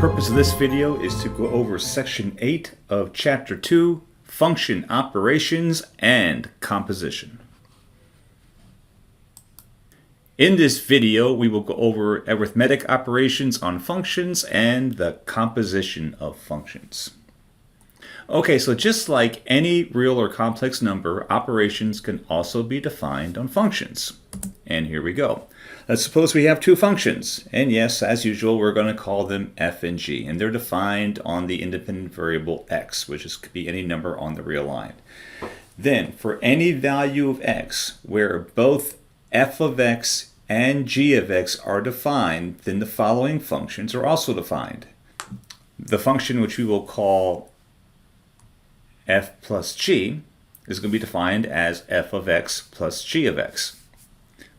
purpose of this video is to go over Section 8 of Chapter 2, Function Operations and Composition. In this video, we will go over arithmetic operations on functions and the composition of functions. Okay, so just like any real or complex number, operations can also be defined on functions. And here we go. Let's suppose we have two functions. And yes, as usual, we're going to call them f and g. And they're defined on the independent variable x, which could be any number on the real line. Then, for any value of x, where both f of x and g of x are defined, then the following functions are also defined. The function which we will call f plus g is going to be defined as f of x plus g of x.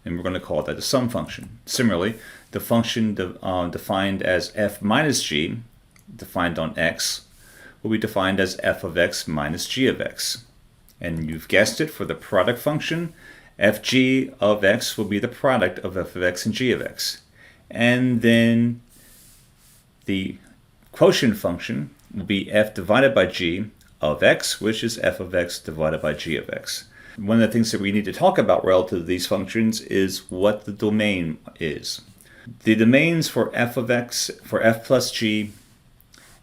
And we're going to call that the sum function. Similarly, the function defined as f minus g, defined on x, will be defined as f of x minus g of x. And you've guessed it, for the product function, fg of x will be the product of f of x and g of x. And then the quotient function will be f divided by g of x, which is f of x divided by g of x. One of the things that we need to talk about relative to these functions is what the domain is. The domains for f of x, for f plus g,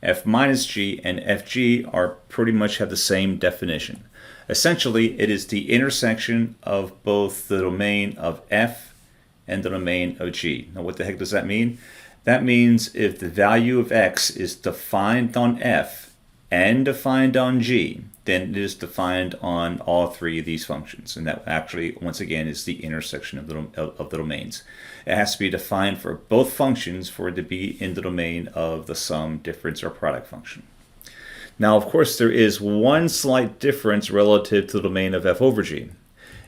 f minus g, and fg are pretty much have the same definition. Essentially, it is the intersection of both the domain of f and the domain of g. Now, what the heck does that mean? That means if the value of x is defined on f and defined on g, then it is defined on all three of these functions. And that actually, once again, is the intersection of the domains. It has to be defined for both functions for it to be in the domain of the sum, difference, or product function. Now, of course, there is one slight difference relative to the domain of f over g.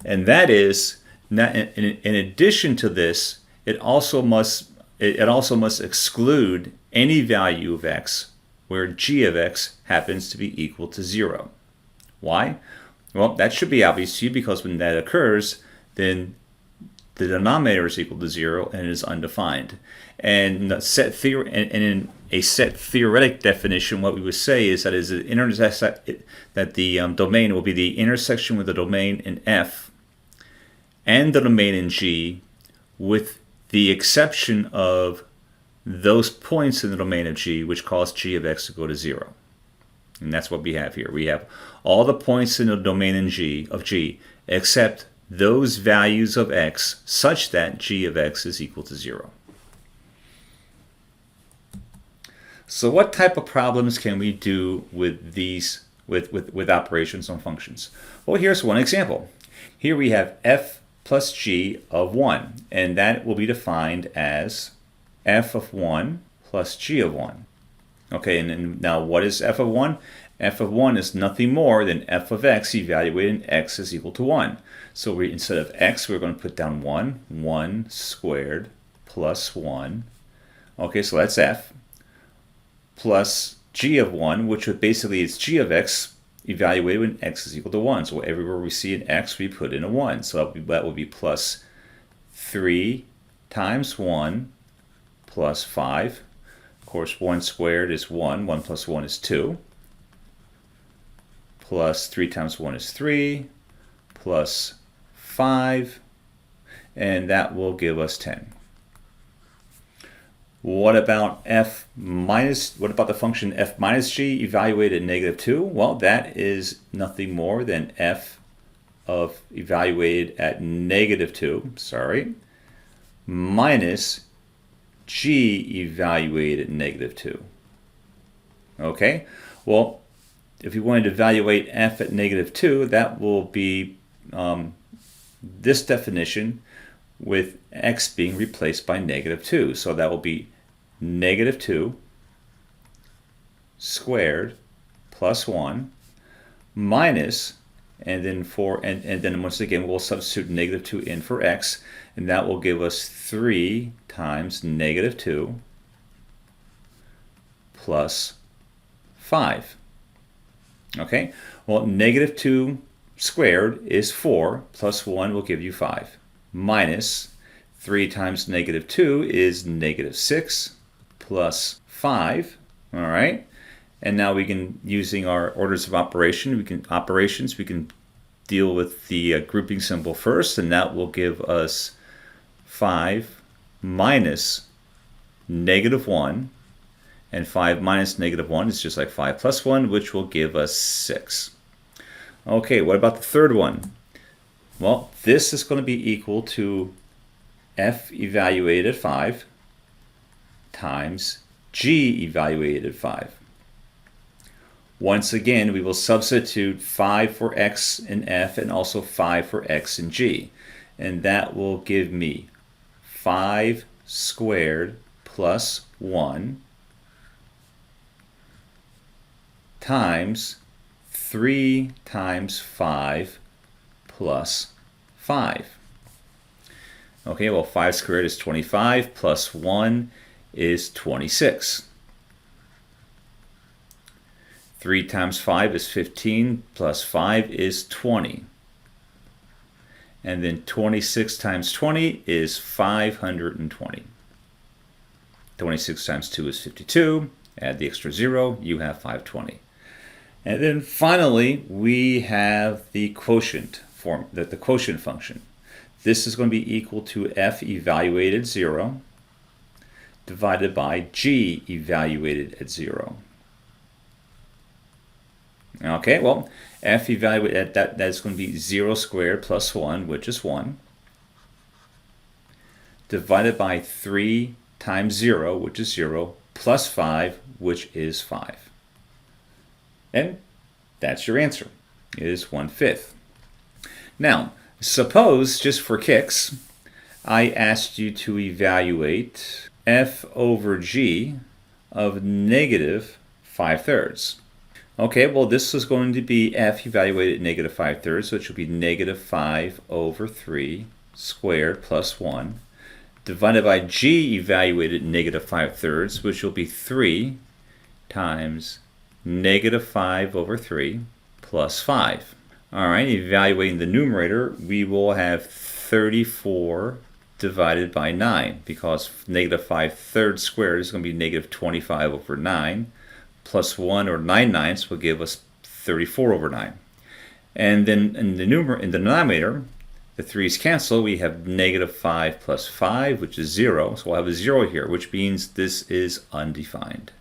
And that is, in addition to this, it also must exclude any value of x where g of x happens to be equal to 0. Why? Well, that should be obvious to you, because when that occurs, then the denominator is equal to 0 and it is undefined. And in a set theoretic definition, what we would say is that the domain will be the intersection with the domain in f and the domain in g, with the exception of those points in the domain of g which cause g of x to go to 0. And that's what we have here. We have all the points in the domain in g except those values of x such that g of x is equal to 0. So what type of problems can we do with these with operations on functions? Well, here's one example. Here we have f plus g of 1, and that will be defined as f of 1 plus g of 1. Okay, and then now what is f of 1? F of 1 is nothing more than f of x evaluated in x is equal to 1. So instead of x, we're going to put down 1 squared plus 1. Okay, so that's f, plus g of 1, which basically is g of x evaluated when x is equal to 1. So everywhere we see an x, we put in a 1. So that would be plus 3 times 1 plus 5. Of course, 1 squared is 1. 1 plus 1 is 2. Plus 3 times 1 is 3. Plus 5. And that will give us 10. What about the function f minus g evaluated at negative 2? Well, that is nothing more than f of evaluated at negative 2, minus g evaluated at negative 2. Okay, well, if you wanted to evaluate f at negative 2, that will be this definition with x being replaced by negative 2. So that will be negative 2 squared plus 1 minus, and then once again we'll substitute negative 2 in for x, and that will give us 3 times negative 2 plus 5. Okay, well, negative 2 squared is 4, plus 1 will give you 5, minus 3 times negative 2 is negative 6, plus 5. All right. And now we can, using our orders of operation, we can deal with the grouping symbol first, and that will give us 5 minus -1. And 5 minus -1 is just like 5 plus 1, which will give us 6. Okay, what about the third one? Well, this is going to be equal to f evaluated at 5 times g evaluated at 5. Once again, we will substitute 5 for x in f and also 5 for x in g. And that will give me 5 squared plus 1 times 3 times 5 plus 5. Okay, well, 5 squared is 25 plus 1 is 26. 3 times 5 is 15 plus 5 is 20. And then 26 times 20 is 520. 26 times 2 is 52. Add the extra 0, you have 520. And then finally, we have the quotient form, the quotient function. This is going to be equal to f evaluated 0 divided by g evaluated at 0. Okay, well, f evaluated, that's going to be 0 squared plus 1, which is 1, divided by 3 times 0, which is 0, plus 5, which is 5. And that's your answer, is 1/5. Now, suppose, just for kicks, I asked you to evaluate f over g of -5/3. Okay, well, this is going to be f evaluated at -5/3, so it should be -5 over 3 squared plus 1, divided by g evaluated at -5/3, which will be 3 times -5 over 3 plus 5. All right, evaluating the numerator, we will have 34 divided by 9, because -5/3 squared is going to be -25 over 9, plus 1, or 9/9 will give us 34 over 9. And then in the denominator, the 3's cancel. We have -5 plus 5, which is 0. So we'll have a 0 here, which means this is undefined.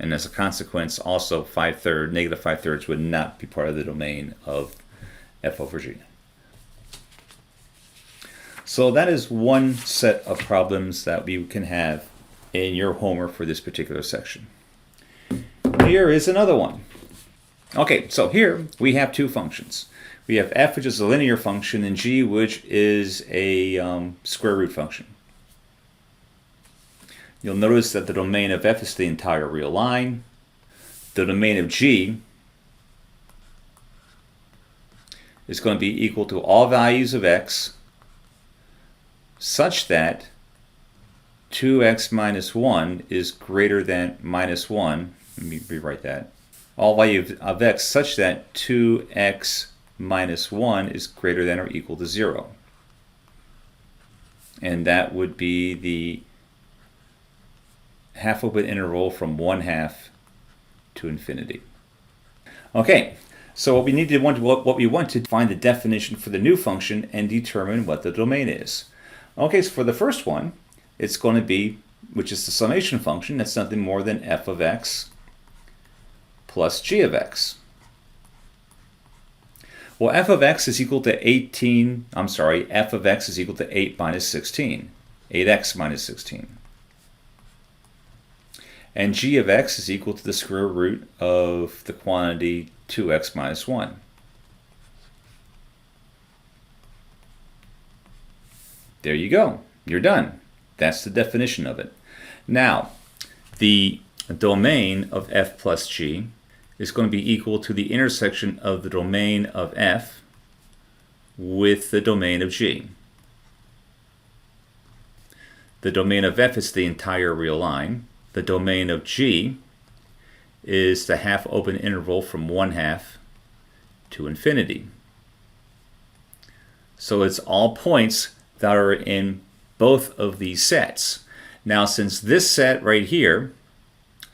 And as a consequence, also -5/3 would not be part of the domain of f over g. So that is one set of problems that we can have in your homework for this particular section. Here is another one. Okay, so here we have two functions. We have f, which is a linear function, and g, which is a square root function. You'll notice that the domain of f is the entire real line. The domain of g is going to be equal to all values of x such that 2x minus 1 is greater than -1. Let me rewrite that. All values of x such that 2x minus 1 is greater than or equal to 0. And that would be the half-open interval from 1/2 to infinity. Okay, so what we want to find the definition for the new function and determine what the domain is. Okay, so for the first one, it's going to be, which is the summation function, that's nothing more than f of x plus g of x. Well, f of x is equal to f of x is equal to 8 minus 16, 8x minus 16. And g of x is equal to the square root of the quantity 2x minus 1. There you go. You're done. That's the definition of it. Now, the domain of f plus g is going to be equal to the intersection of the domain of f with the domain of g. The domain of f is the entire real line. The domain of g is the half-open interval from 1/2 to infinity. So it's all points that are in both of these sets. Now, since this set right here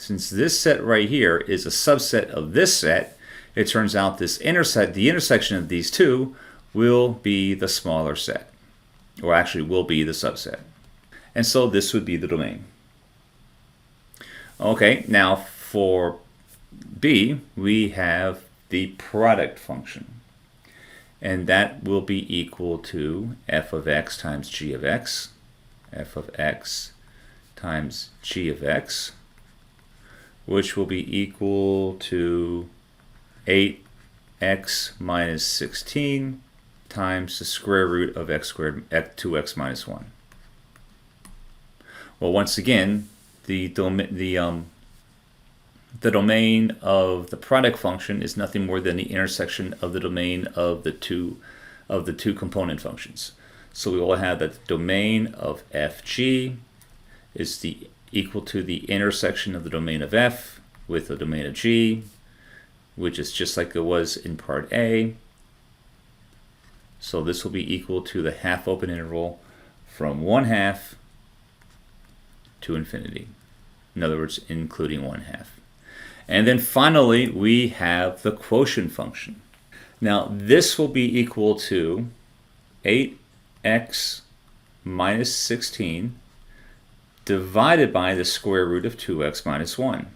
since this set right here is a subset of this set, it turns out the intersection of these two will be the smaller set, or actually will be the subset. And so this would be the domain. Okay, now for B, we have the product function. And that will be equal to f of x times g of x, f of x times g of x, which will be equal to 8x minus 16 times the square root of x squared, 2x minus 1. Well, once again, the domain of the product function is nothing more than the intersection of the domain of the two component functions. So we will have that the domain of fg is equal to the intersection of the domain of f with the domain of g, which is just like it was in part A. So this will be equal to the half open interval from 1/2 to infinity. In other words, including 1/2. And then finally, we have the quotient function. Now, this will be equal to 8x minus 16 divided by the square root of 2x minus 1.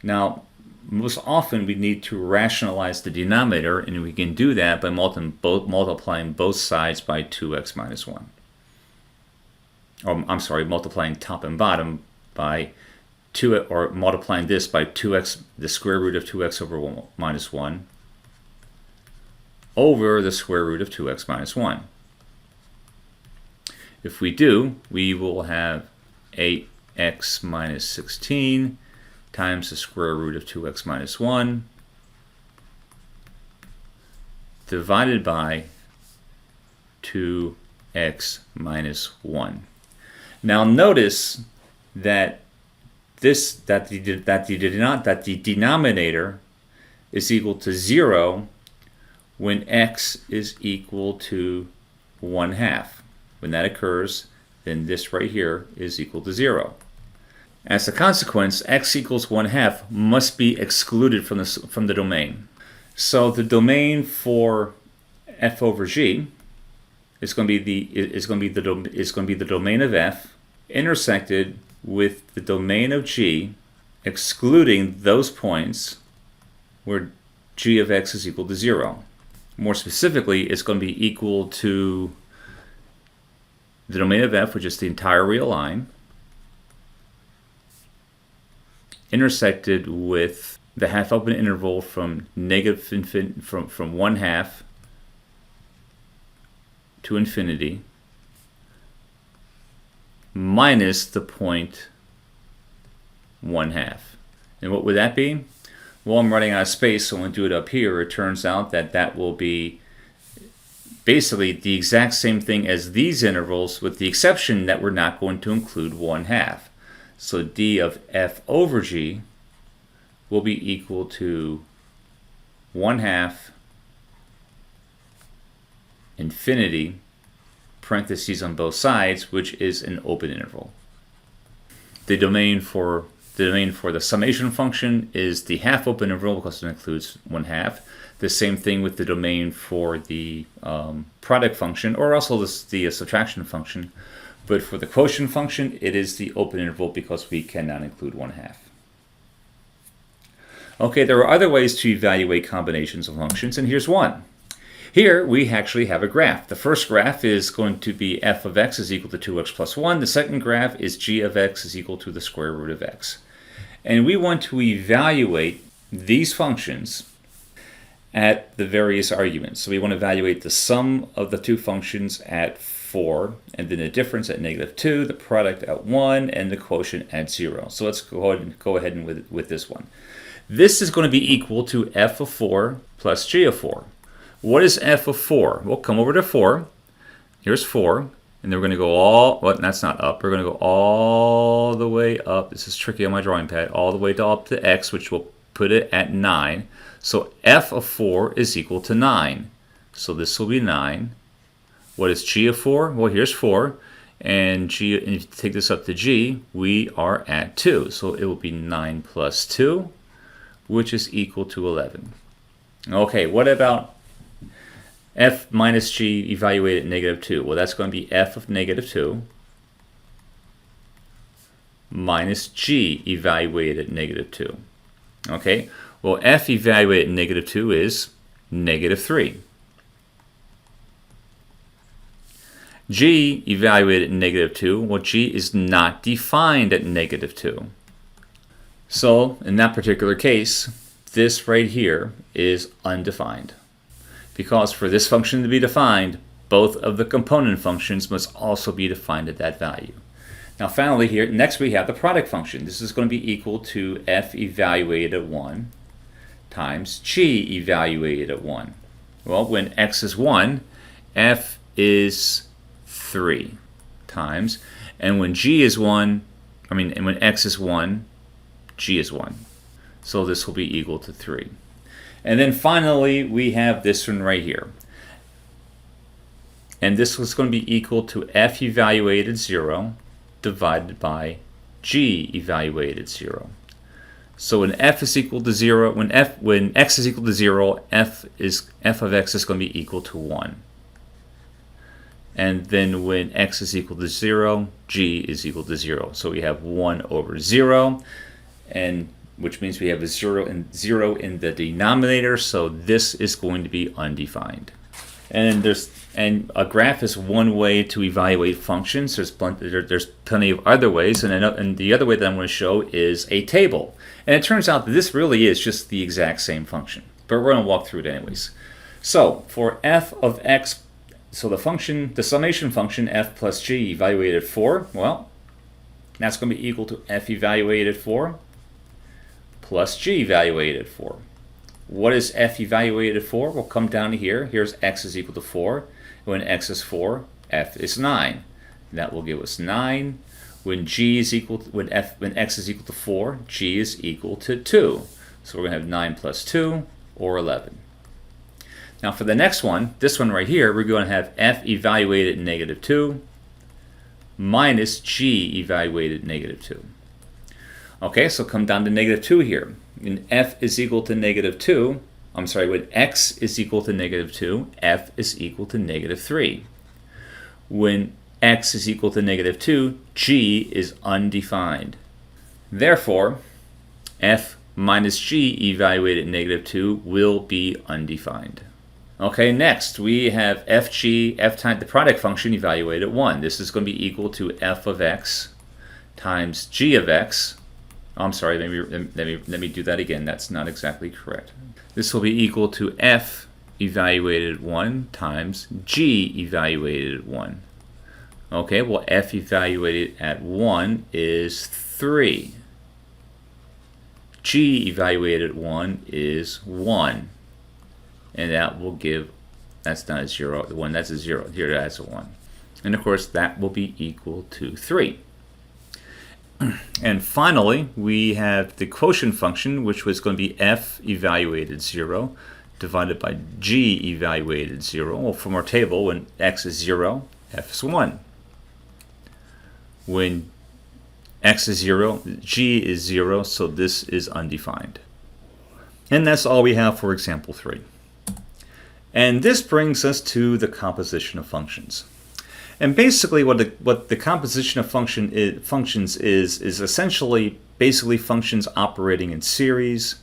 Now, most often we need to rationalize the denominator, and we can do that by multiplying both sides by 2x minus 1. Or, I'm sorry, multiplying top and bottom by 2, or multiplying this by 2x, the square root of 2x over 1 minus 1, over the square root of 2x minus 1. If we do, we will have 8x minus 16 times the square root of 2x minus 1 divided by 2x minus 1. Now notice that the denominator is equal to 0 when x is equal to 1/2. When that occurs, then this right here is equal to 0. As a consequence, x equals 1/2 must be excluded from the domain. So the domain for f over g is going to be the domain of f intersected with the domain of g, excluding those points where g of x is equal to 0. More specifically, it's going to be equal to the domain of f, which is the entire real line, intersected with the half open interval from negative from 1/2 to infinity, minus the point 1/2. And what would that be? Well, I'm running out of space, so I'm going to do it up here. It turns out that that will be basically the exact same thing as these intervals, with the exception that we're not going to include 1/2. So d of f over g will be equal to 1/2 infinity, parentheses on both sides, which is an open interval. The domain for the summation function is the half open interval because it includes 1/2. The same thing with the domain for the product function, or also the subtraction function. But for the quotient function, it is the open interval because we cannot include 1/2. Okay, there are other ways to evaluate combinations of functions, and here's one. Here we actually have a graph. The first graph is going to be f of x is equal to 2x plus 1. The second graph is g of x is equal to the square root of x. And we want to evaluate these functions at the various arguments. So we want to evaluate the sum of the two functions at 4, and then the difference at -2, the product at 1, and the quotient at 0. So let's go ahead with this one. This is going to be equal to f of 4 plus g of 4. What is f of 4? We'll come over to 4. Here's 4. And then we're going to go well, that's not up. We're going to go all the way up. This is tricky on my drawing pad. All the way up to x, which will put it at 9. So f of 4 is equal to 9. So this will be 9. What is g of 4? Well, here's 4. And g, and if you take this up to g, we are at 2. So it will be 9 plus 2, which is equal to 11. Okay, what about f minus g evaluated at negative 2? Well, that's going to be f of negative 2 minus g evaluated at negative 2. Okay, well, f evaluated at negative 2 is negative 3. G evaluated at negative 2, well, g is not defined at negative 2. So, in that particular case, this right here is undefined. Because for this function to be defined, both of the component functions must also be defined at that value. Now finally here, next we have the product function. This is going to be equal to f evaluated at 1 times g evaluated at 1. Well, when x is 1, f is 3 times, and when g is 1, and when x is 1, g is 1. So this will be equal to 3. And then finally, we have this one right here. And this was going to be equal to f evaluated 0 divided by g evaluated 0. So when f is equal to 0, when x is equal to 0, f of x is going to be equal to 1. And then when x is equal to 0, g is equal to 0. So we have 1 over 0, and which means we have a 0 in the denominator, so this is going to be undefined. And a graph is one way to evaluate functions. There's plenty of other ways, and the other way that I'm going to show is a table. And it turns out that this really is just the exact same function, but we're going to walk through it anyways. So for f of x, so the summation function f plus g evaluated at 4, well, that's going to be equal to f evaluated at 4 plus g evaluated at 4. What is f evaluated at 4? We'll come down to here. Here's x is equal to 4. When x is 4, f is 9. That will give us 9. When x is equal to 4, g is equal to 2. So we're going to have 9 plus 2, or 11. Now for the next one, this one right here, we're going to have f evaluated at negative 2 minus g evaluated at negative 2. Okay, so come down to negative 2 here. When f is equal to negative 2, when x is equal to negative 2, f is equal to negative 3. When x is equal to negative 2, g is undefined. Therefore, f minus g evaluated at negative 2 will be undefined. Okay, next we have f times the product function evaluated at 1. This is going to be equal to f of x times g of x. I'm sorry, let me do that again. That's not exactly correct. This will be equal to f evaluated at 1 times g evaluated at 1. Okay, well, f evaluated at 1 is 3. G evaluated at 1 is 1. And that will give, that's not a 0, the 1, that's a 0. Here, that's a 1. And of course, that will be equal to 3. And finally, we have the quotient function, which was going to be f evaluated 0 divided by g evaluated 0. Well, from our table, when x is 0, f is 1. When x is 0, g is 0, so this is undefined. And that's all we have for example 3. And this brings us to the composition of functions. And basically what the composition of functions is essentially basically functions operating in series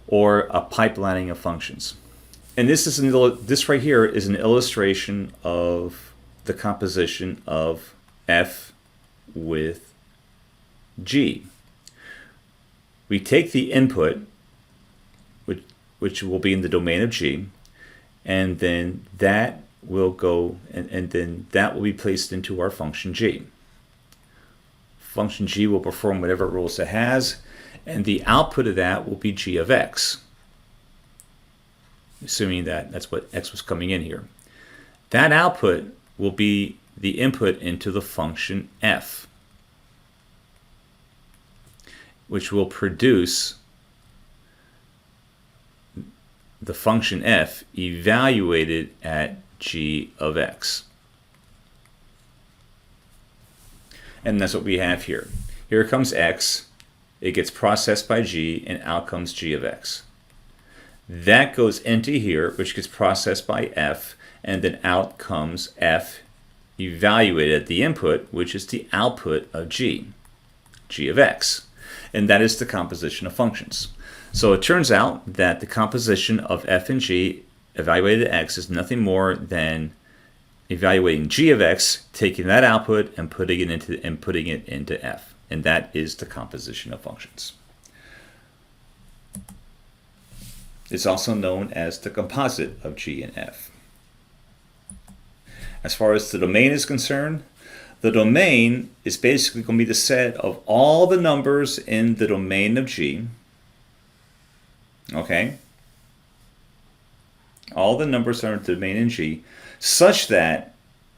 or a pipelining of functions. And this right here is an illustration of the composition of f with g. We take the input, which will be in the domain of g, and then that will go, and then that will be placed into our function g. Function g will perform whatever rules it has, and the output of that will be g of x, assuming that that's what x was coming in here. That output will be the input into the function f, which will produce the function f evaluated at g of x. And that's what we have here. Here comes x, it gets processed by g, and out comes g of x. That goes into here, which gets processed by f, and then out comes f evaluated at the input, which is the output of g of x. And that is the composition of functions. So it turns out that the composition of f and g evaluated at x is nothing more than evaluating g of x, taking that output and putting it into f. And that is the composition of functions. It's also known as the composite of g and f. As far as the domain is concerned, the domain is basically going to be the set of all the numbers in the domain of g. Okay? All the numbers are in the domain in g, such that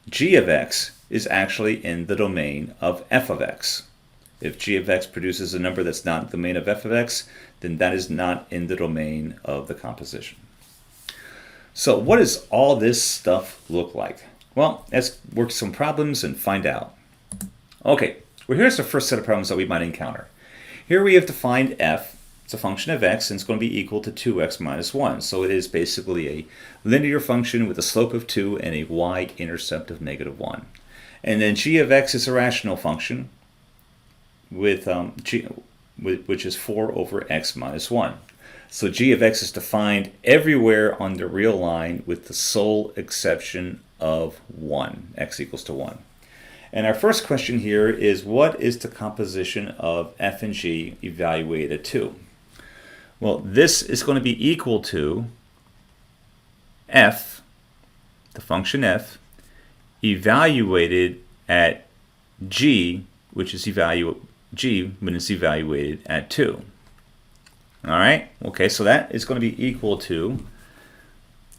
g of x is actually in the domain of f of x. If g of x produces a number that's not in the domain of f of x, then that is not in the domain of the composition. So what does all this stuff look like? Well, let's work some problems and find out. Okay, well here's the first set of problems that we might encounter. Here we have to find f. It's a function of x, and it's going to be equal to 2x minus 1. So it is basically a linear function with a slope of 2 and a y-intercept of negative 1. And then g of x is a rational function with which is 4 over x minus 1. So g of x is defined everywhere on the real line with the sole exception of 1, x equals to 1. And our first question here is, what is the composition of f and g evaluated at 2? Well, this is going to be equal to f, the function f, evaluated at g, which is g when it's evaluated at 2. All right? Okay, so that is going to be equal to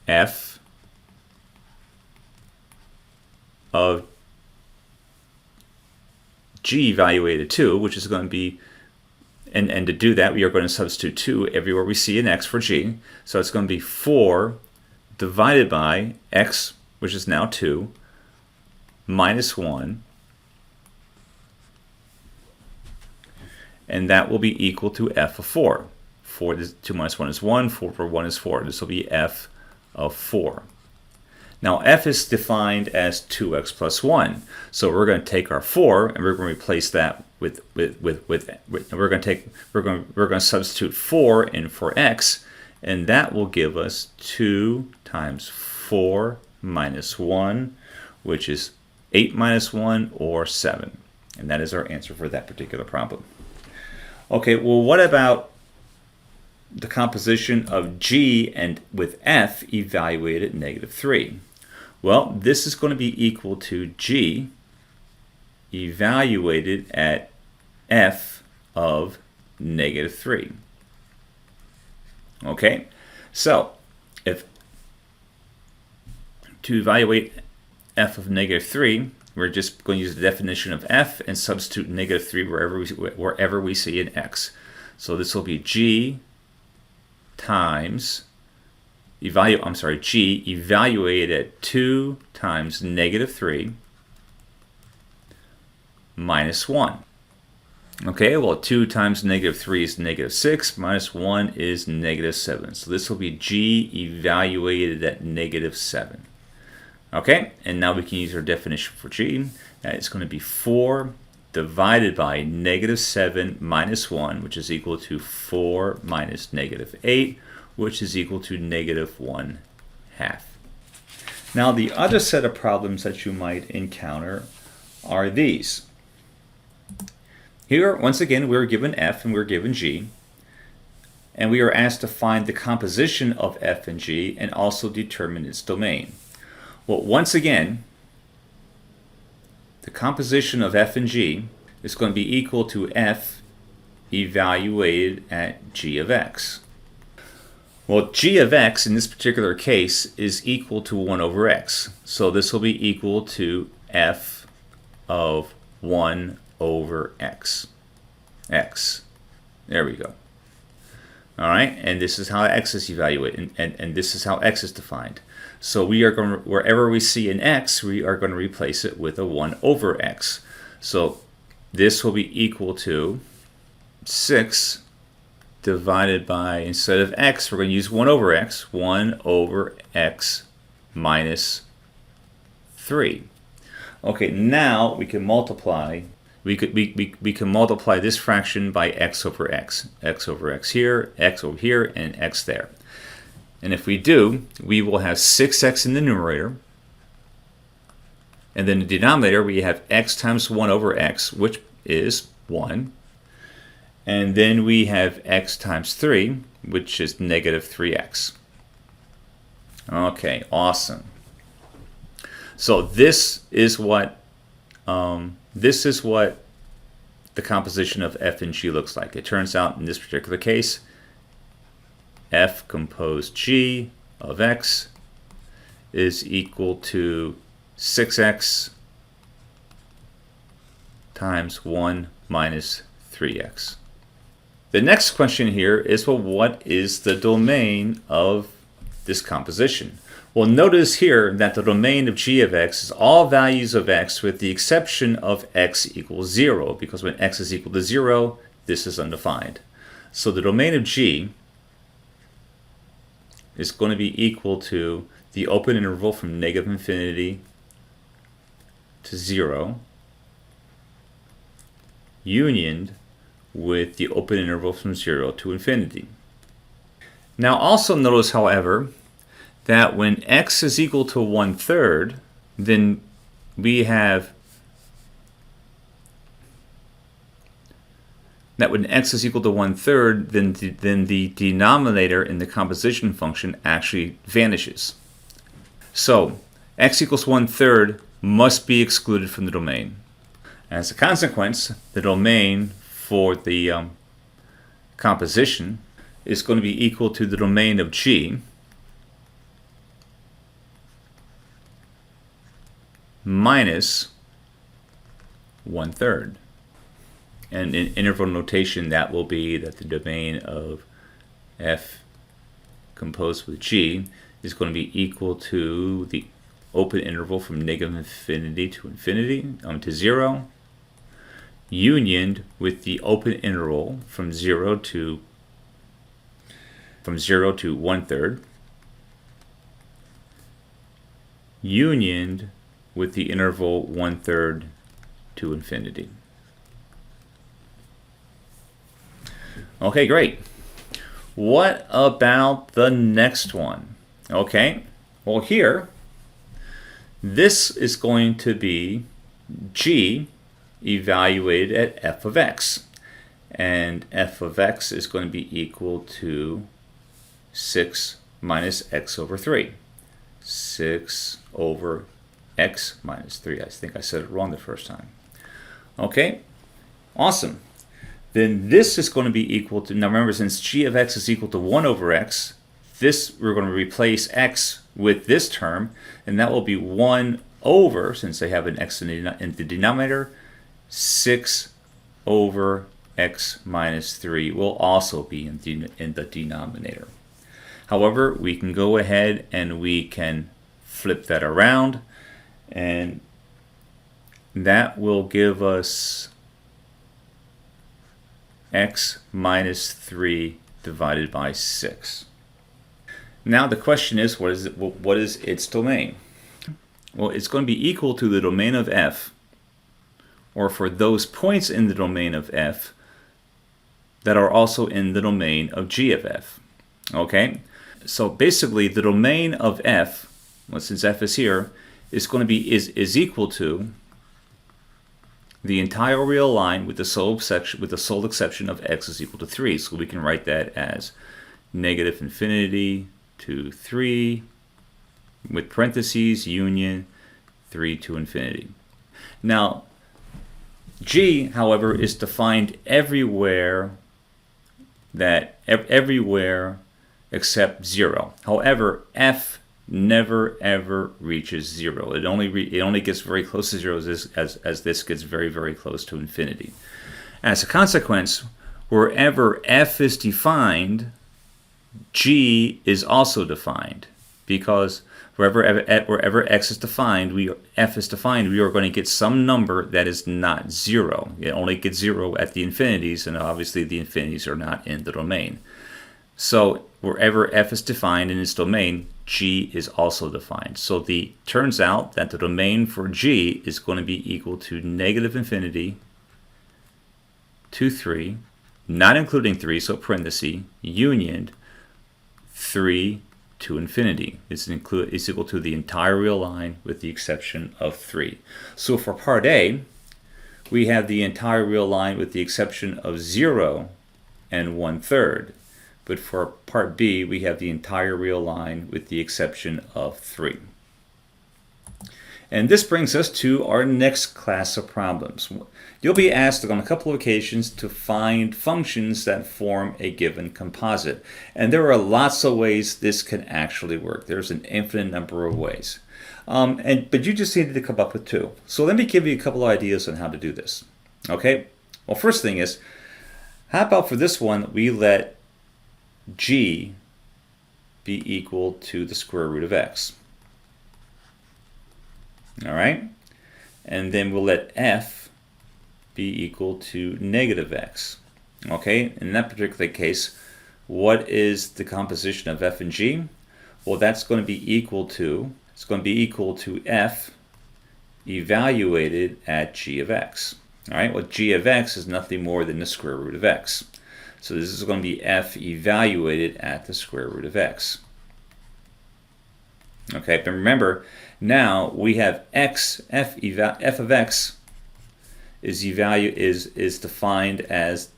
f of g evaluated 2, which is going to be, and to do that, we are going to substitute 2 everywhere we see an x for g. So it's going to be 4 divided by x, which is now 2, minus 1. And that will be equal to f of 4. 2 minus 1 is 1, 4 over 1 is 4. This will be f of 4. Now f is defined as 2x plus 1. So we're going to take our 4 and we're going to replace that with we're going to substitute 4 in for x, and that will give us 2 times 4 minus 1, which is 8 minus 1, or 7. And that is our answer for that particular problem. Okay, well, what about the composition of g and with f evaluated at negative 3? Well, this is going to be equal to g evaluated at f of negative 3. Okay, so if to evaluate f of negative 3, we're just going to use the definition of f and substitute negative 3 wherever we see an x. So this will be g times g evaluated at 2 times negative 3 minus 1. Okay, well, 2 times negative 3 is negative 6, minus 1 is negative 7. So this will be g evaluated at negative 7. Okay, and now we can use our definition for g. That is going to be 4 divided by negative 7 minus 1, which is equal to 4 minus negative 8, which is equal to negative 1/2. Now the other set of problems that you might encounter are these. Here, once again, we're given f and we're given g, and we are asked to find the composition of f and g and also determine its domain. Well, once again, the composition of f and g is going to be equal to f evaluated at g of x. Well, g of x in this particular case is equal to 1 over x. So this will be equal to f of 1 over x. There we go. All right, and this is how x is evaluated, and this is how x is defined. So we are going to, wherever we see an x, we are going to replace it with a 1 over x. So this will be equal to 6 divided by, instead of x, we're going to use 1 over x. 1 over x minus 3. Okay, now we can multiply. We can multiply this fraction by x over x. X over x here, x over here, and x there. And if we do, we will have 6x in the numerator. And then in the denominator, we have x times 1 over x, which is 1. And then we have x times 3, which is negative 3x. Okay, awesome. So this is what the composition of f and g looks like. It turns out in this particular case, f composed g of x is equal to 6x times 1 minus 3x. The next question here is, well, what is the domain of this composition? Well, notice here that the domain of g of x is all values of x with the exception of x equals 0, because when x is equal to 0, this is undefined. So the domain of g is going to be equal to the open interval from negative infinity to 0 unioned with the open interval from 0 to infinity. Now also notice, however, that when x is equal to 1/3, then we have that when x is equal to 1/3, then the denominator in the composition function actually vanishes. So x equals 1/3 must be excluded from the domain. As a consequence, the domain for the composition is going to be equal to the domain of g minus 1/3. And in interval notation, that will be that the domain of f composed with g is going to be equal to the open interval from negative infinity to infinity, to 0, unioned with the open interval from 0 to 1/3, unioned with the interval 1/3 to infinity. Okay, great. What about the next one? Okay, well here, this is going to be g evaluated at f of x. And f of x is going to be equal to 6 minus x over 3. 6 over x minus 3. I think I said it wrong the first time. Okay, awesome. Then this is going to be equal to, now remember, since g of x is equal to 1 over x, this, we're going to replace x with this term, and that will be 1 over, since they have an x in the denominator, 6 over x minus 3 will also be in the denominator. However, we can go ahead and we can flip that around, and that will give us x minus 3 divided by 6. Now the question is, what is its domain? Well, it's going to be equal to the domain of f, or for those points in the domain of f that are also in the domain of g of f. Okay, so basically the domain of f, well, since f is here, is going to be is equal to the entire real line with the sole exception of x is equal to 3. So we can write that as negative infinity to 3 with parentheses union 3 to infinity. Now g, however, is defined everywhere everywhere except 0. However, f never ever reaches 0. It only gets very close to 0 as this gets very, very close to infinity. As a consequence, wherever f is defined, g is also defined. because wherever x is defined, f is defined, we are going to get some number that is not 0. It only gets 0 at the infinities, and obviously the infinities are not in the domain. So wherever f is defined in its domain, g is also defined. So turns out that the domain for g is going to be equal to negative infinity to 3, not including 3, so parenthesis, union 3 to infinity. It's equal to the entire real line with the exception of 3. So for part A, we have the entire real line with the exception of 0 and 1/3. But for part B, we have the entire real line with the exception of 3. And this brings us to our next class of problems. You'll be asked on a couple of occasions to find functions that form a given composite. And there are lots of ways this can actually work. There's an infinite number of ways. But you just needed to come up with 2. So let me give you a couple of ideas on how to do this. Okay? Well, first thing is, how about for this one, we let g be equal to the square root of x. All right? And then we'll let f be equal to negative x. Okay? In that particular case, what is the composition of f and g? Well, that's going to be equal to, f evaluated at g of x. All right? Well, g of x is nothing more than the square root of x. So this is going to be f evaluated at the square root of x. Okay, but remember, now we have f of x is defined as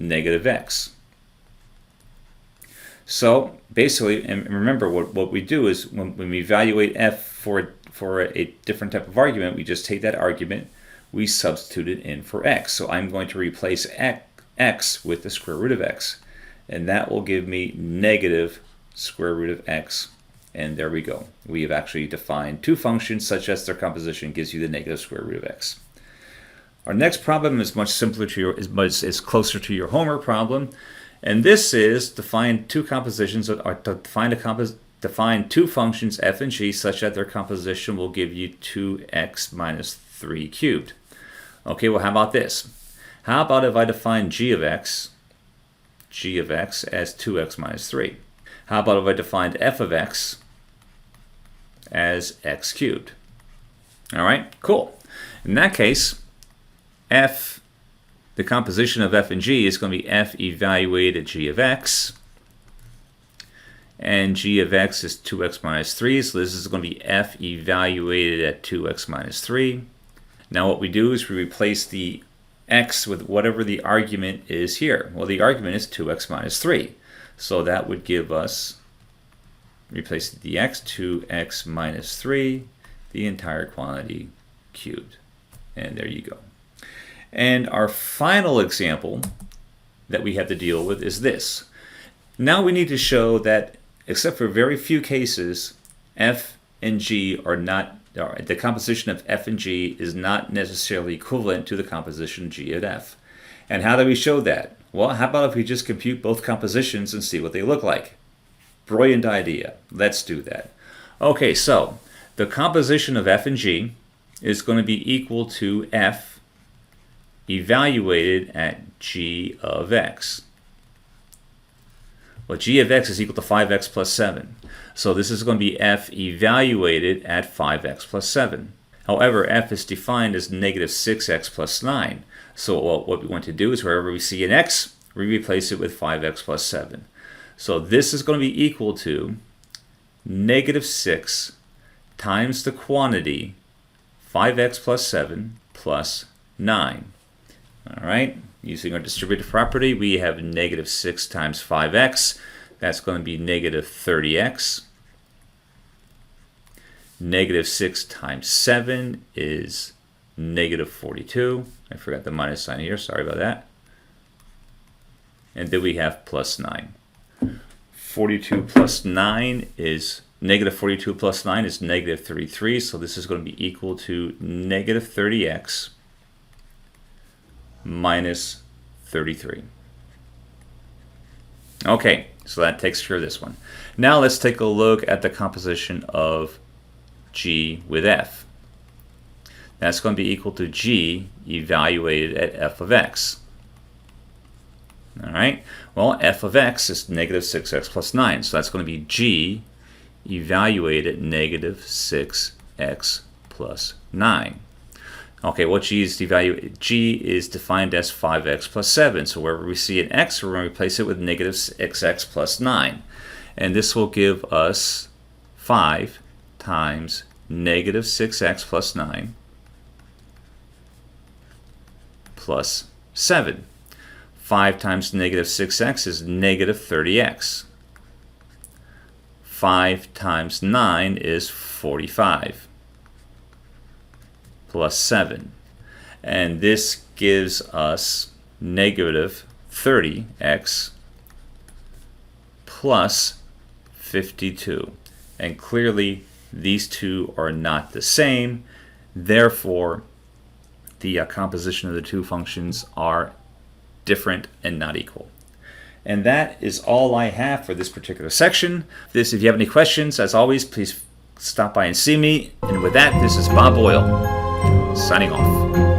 negative x. So basically, and remember what we do is when we evaluate f for a different type of argument, we just take that argument, we substitute it in for x. So I'm going to replace x with the square root of x, and that will give me negative square root of x. And there we go. We have actually defined 2 functions such as their composition gives you the negative square root of x. Our next problem is much simpler is closer to your homework problem, and this is to find 2 compositions, or to define 2 functions f and g such that their composition will give you 2x minus 3 cubed. Okay, well, how about this? How about if I define g of x as 2x minus 3? How about if I defined f of x as x cubed? All right, cool. In that case, the composition of f and g is going to be f evaluated at g of x. And g of x is 2x minus 3, so this is going to be f evaluated at 2x minus 3. Now what we do is we replace the x with whatever the argument is here. Well, the argument is 2x minus 3. So that would give us, replace the x, 2x minus 3, the entire quantity cubed. And there you go. And our final example that we have to deal with is this. Now we need to show that, except for very few cases, f and g are not, the composition of f and g is not necessarily equivalent to the composition of g of f. And how do we show that? Well, how about if we just compute both compositions and see what they look like? Brilliant idea. Let's do that. Okay, so the composition of f and g is going to be equal to f evaluated at g of x. Well, g of x is equal to 5x plus 7. So this is going to be f evaluated at 5x plus 7. However, f is defined as negative 6x plus 9. So what we want to do is wherever we see an x, we replace it with 5x plus 7. So this is going to be equal to negative 6 times the quantity 5x plus 7 plus 9. All right, using our distributive property, we have negative 6 times 5x. That's going to be negative 30x. Negative 6 times 7 is negative 42. I forgot the minus sign here. Sorry about that. And then we have plus 9. 42 plus 9 is negative 42 plus 9 is negative 33. So this is going to be equal to negative 30x minus 33. Okay, So that takes care of this one. Now let's take a look at the composition of g with f. That's going to be equal to g evaluated at f of x. All right, well, f of x is negative 6x plus 9, so that's going to be g evaluated at negative 6x plus 9. Okay, what g is evaluated? G is defined as 5x plus 7, so wherever we see an x, we're going to replace it with negative 6x plus 9. And this will give us 5 times negative 6x plus 9 plus 7. 5 times negative 6x is negative 30x. 5 times 9 is 45 plus 7. And this gives us negative 30x plus 52. And clearly these two are not the same. Therefore, the composition of the two functions are different and not equal. And that is all I have for this particular section. If you have any questions, as always, please stop by and see me. And with that, this is Bob Boyle, signing off.